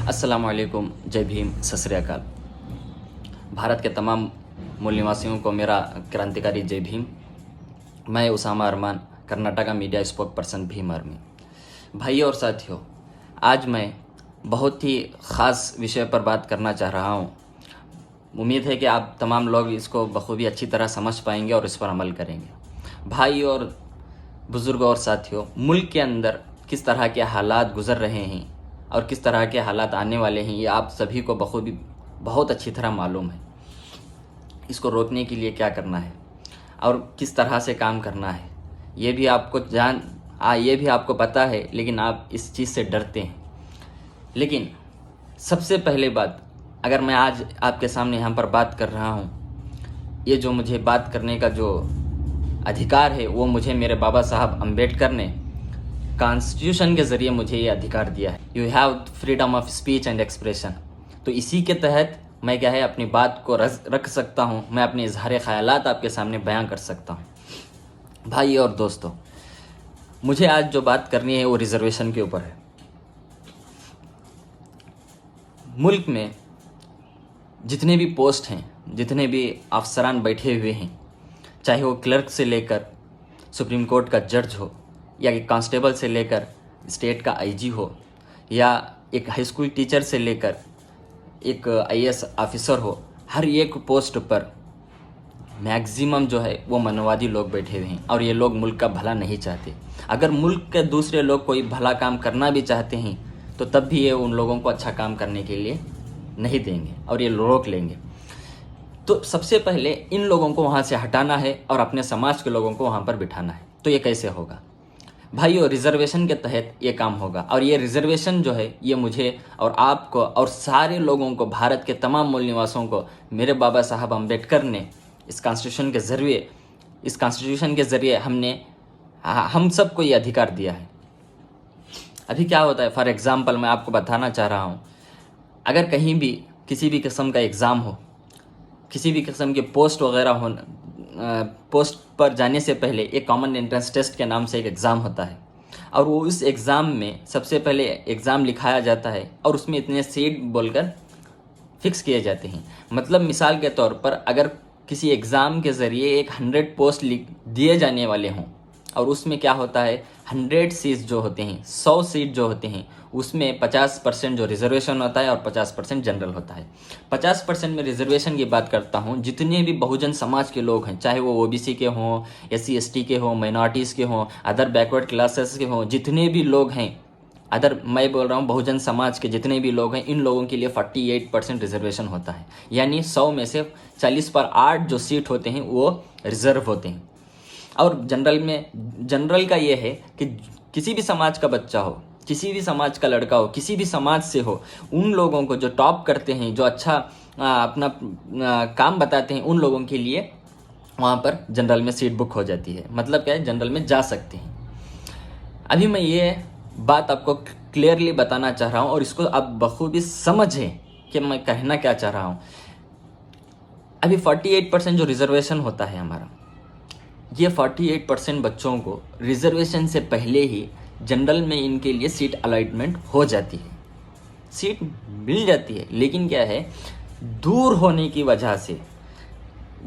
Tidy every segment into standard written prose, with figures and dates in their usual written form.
अस्सलाम वालेकुम, जय भीम, सत श्री अकाल। भारत के तमाम मूल निवासियों को मेरा क्रांतिकारी जय भीम। मैं Usama Arman, Karnataka media spokesperson Bhim army. भाइयों और साथियों, आज मैं बहुत ही ख़ास विषय पर बात करना चाह रहा हूँ। उम्मीद है कि आप तमाम लोग इसको बखूबी अच्छी तरह समझ पाएंगे और इस पर अमल करेंगे। भाई और बुज़ुर्गों और साथियों, मुल्क के अंदर किस तरह के हालात गुज़र रहे हैं और किस तरह के हालात आने वाले हैं, ये आप सभी को बखूबी बहुत अच्छी तरह मालूम है। इसको रोकने के लिए क्या करना है और किस तरह से काम करना है, ये भी आपको पता है, लेकिन आप इस चीज़ से डरते हैं। लेकिन सबसे पहले बात, अगर मैं आज आपके सामने यहाँ पर बात कर रहा हूँ, ये जो मुझे बात करने का जो अधिकार है वो मुझे मेरे बाबा साहब अम्बेडकर ने कॉन्स्टिट्यूशन के ज़रिए मुझे ये अधिकार दिया है। You have freedom of speech and expression. तो इसी के तहत मैं क्या है अपनी बात को रख सकता हूँ, मैं अपने इजहार ख़यालात आपके सामने बयां कर सकता हूँ। भाई और दोस्तों, मुझे आज जो बात करनी है वो रिजर्वेशन के ऊपर है। मुल्क में जितने भी पोस्ट हैं, जितने भी अफसरान बैठे हुए हैं, चाहे वो क्लर्क से लेकर सुप्रीम कोर्ट का जज हो, या एक कांस्टेबल से लेकर स्टेट का आईजी हो, या एक हाई स्कूल टीचर से लेकर एक आईएएस ऑफिसर हो, हर एक पोस्ट पर मैक्सिमम जो है वो मनवादी लोग बैठे हुए हैं और ये लोग मुल्क का भला नहीं चाहते। अगर मुल्क के दूसरे लोग कोई भला काम करना भी चाहते हैं तो तब भी ये उन लोगों को अच्छा काम करने के लिए नहीं देंगे और ये रोक लेंगे। तो सबसे पहले इन लोगों को वहाँ से हटाना है और अपने समाज के लोगों को वहाँ पर बिठाना है। तो ये कैसे होगा भाइयों? रिजर्वेशन के तहत ये काम होगा। और ये रिजर्वेशन जो है ये मुझे और आपको और सारे लोगों को, भारत के तमाम मूल निवासियों को मेरे बाबा साहब अम्बेडकर ने इस कॉन्स्टिट्यूशन के ज़रिए हम सबको ये अधिकार दिया है। अभी क्या होता है, फॉर एग्ज़ाम्पल मैं आपको बताना चाह रहा हूँ, अगर कहीं भी किसी भी किस्म का एग्ज़ाम हो, किसी भी किस्म के पोस्ट वगैरह हो, पोस्ट पर जाने से पहले एक कॉमन एंट्रेंस टेस्ट के नाम से एक एग्ज़ाम होता है और वो उस एग्ज़ाम में सबसे पहले एग्ज़ाम लिखाया जाता है और उसमें इतने सीट बोलकर फिक्स किए जाते हैं। मतलब मिसाल के तौर पर अगर किसी एग्ज़ाम के ज़रिए एक 100 पोस्ट दिए जाने वाले हों और उसमें क्या होता है, 100 सीट्स जो होते हैं, 100 सीट जो होते हैं, उसमें 50% जो रिजर्वेशन होता है और 50% जनरल होता है। 50% में रिजर्वेशन की बात करता हूँ, जितने भी बहुजन समाज के लोग हैं, चाहे वो ओबीसी के हों, SC ST के हों, माइनॉरिटीज़ के हों, अदर बैकवर्ड क्लासेस के हों, जितने भी लोग हैं, मैं बोल रहा हूँ बहुजन समाज के जितने भी लोग हैं, इन लोगों के लिए 48% रिजर्वेशन होता है। यानी 100 में से 40 पर 8 जो सीट होते हैं वो रिजर्व होते हैं। और जनरल का ये है कि किसी भी समाज का बच्चा हो, किसी भी समाज का लड़का हो, किसी भी समाज से हो, उन लोगों को जो टॉप करते हैं, जो अच्छा अपना काम बताते हैं, उन लोगों के लिए वहाँ पर जनरल में सीट बुक हो जाती है। मतलब क्या है, जनरल में जा सकते हैं। अभी मैं ये बात आपको क्लियरली बताना चाह रहा हूँ और इसको आप बखूबी समझें कि मैं कहना क्या चाह रहा हूँ। अभी 48% जो रिजर्वेशन होता है हमारा, ये 48% बच्चों को रिजर्वेशन से पहले ही जनरल में इनके लिए सीट अलॉटमेंट हो जाती है, सीट मिल जाती है। लेकिन क्या है, दूर होने की वजह से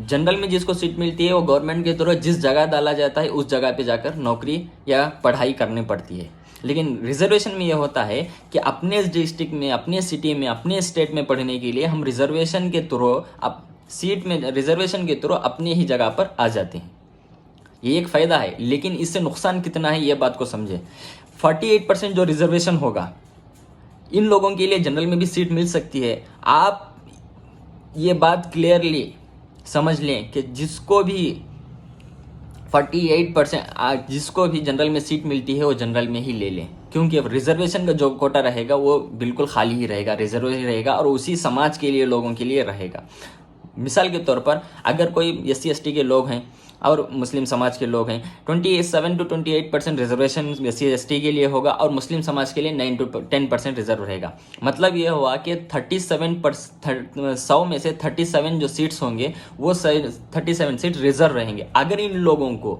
जनरल में जिसको सीट मिलती है वो गवर्नमेंट के थ्रू जिस जगह डाला जाता है उस जगह पे जाकर नौकरी या पढ़ाई करनी पड़ती है। लेकिन रिजर्वेशन में ये होता है कि अपने डिस्ट्रिक्ट में, अपने सिटी में, अपने स्टेट में पढ़ने के लिए हम रिजर्वेशन के थ्रू रिजर्वेशन के थ्रू अपने ही जगह पर आ जाते हैं। ये एक फ़ायदा है, लेकिन इससे नुकसान कितना है ये बात को समझे। 48% जो रिजर्वेशन होगा, इन लोगों के लिए जनरल में भी सीट मिल सकती है। आप ये बात क्लियरली समझ लें कि जिसको भी 48% जिसको भी जनरल में सीट मिलती है वो जनरल में ही ले लें, क्योंकि अब रिजर्वेशन का जो कोटा रहेगा वो बिल्कुल खाली ही रहेगा, रिजर्व ही रहेगा और उसी समाज के लिए, लोगों के लिए रहेगा। मिसाल के तौर पर अगर कोई SC ST के लोग हैं और मुस्लिम समाज के लोग हैं, 27 to 28% रिजर्वेशन SC ST के लिए होगा और मुस्लिम समाज के लिए 9 to 10% रिजर्व रहेगा। मतलब ये हुआ कि 100 में से 37 जो सीट्स होंगे वो 37 सीट रिजर्व रहेंगे। अगर इन लोगों को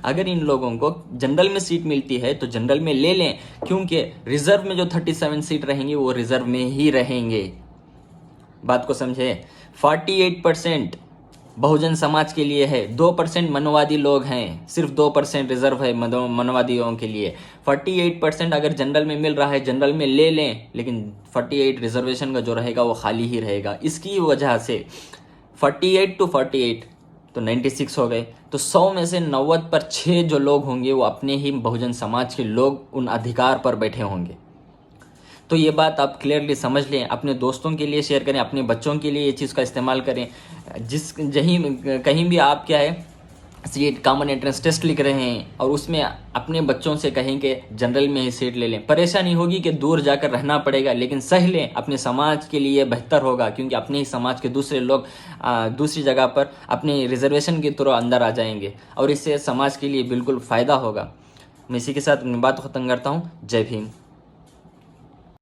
अगर इन लोगों को जनरल में सीट मिलती है तो जनरल में ले लें, क्योंकि रिजर्व में जो 37 सीट रहेंगी वो रिजर्व में ही रहेंगे। बात को समझे। 48% बहुजन समाज के लिए है, 2% मनवादी लोग हैं, सिर्फ 2% रिजर्व है मनवादियों के लिए। 48% अगर जनरल में मिल रहा है जनरल में ले लें, लेकिन 48 रिजर्वेशन का जो रहेगा वो खाली ही रहेगा। इसकी वजह से 48 to 48 तो 96 हो गए, तो 100 में से 90 पर 6 जो लोग होंगे वो अपने ही बहुजन समाज के लोग उन अधिकार पर बैठे होंगे। तो ये बात आप क्लियरली समझ लें, अपने दोस्तों के लिए शेयर करें, अपने बच्चों के लिए ये चीज़ का इस्तेमाल करें। कहीं भी आप क्या है सीट कॉमन एंट्रेंस टेस्ट लिख रहे हैं और उसमें अपने बच्चों से कहें कि जनरल में ही सीट ले लें। परेशानी होगी कि दूर जाकर रहना पड़ेगा, लेकिन सह लें, अपने समाज के लिए बेहतर होगा, क्योंकि अपने ही समाज के दूसरे लोग दूसरी जगह पर अपने रिजर्वेशन के थ्रू अंदर आ जाएंगे और इससे समाज के लिए बिल्कुल फ़ायदा होगा। मैं इसी के साथ अपनी बात ख़त्म करता हूँ। जय भीम।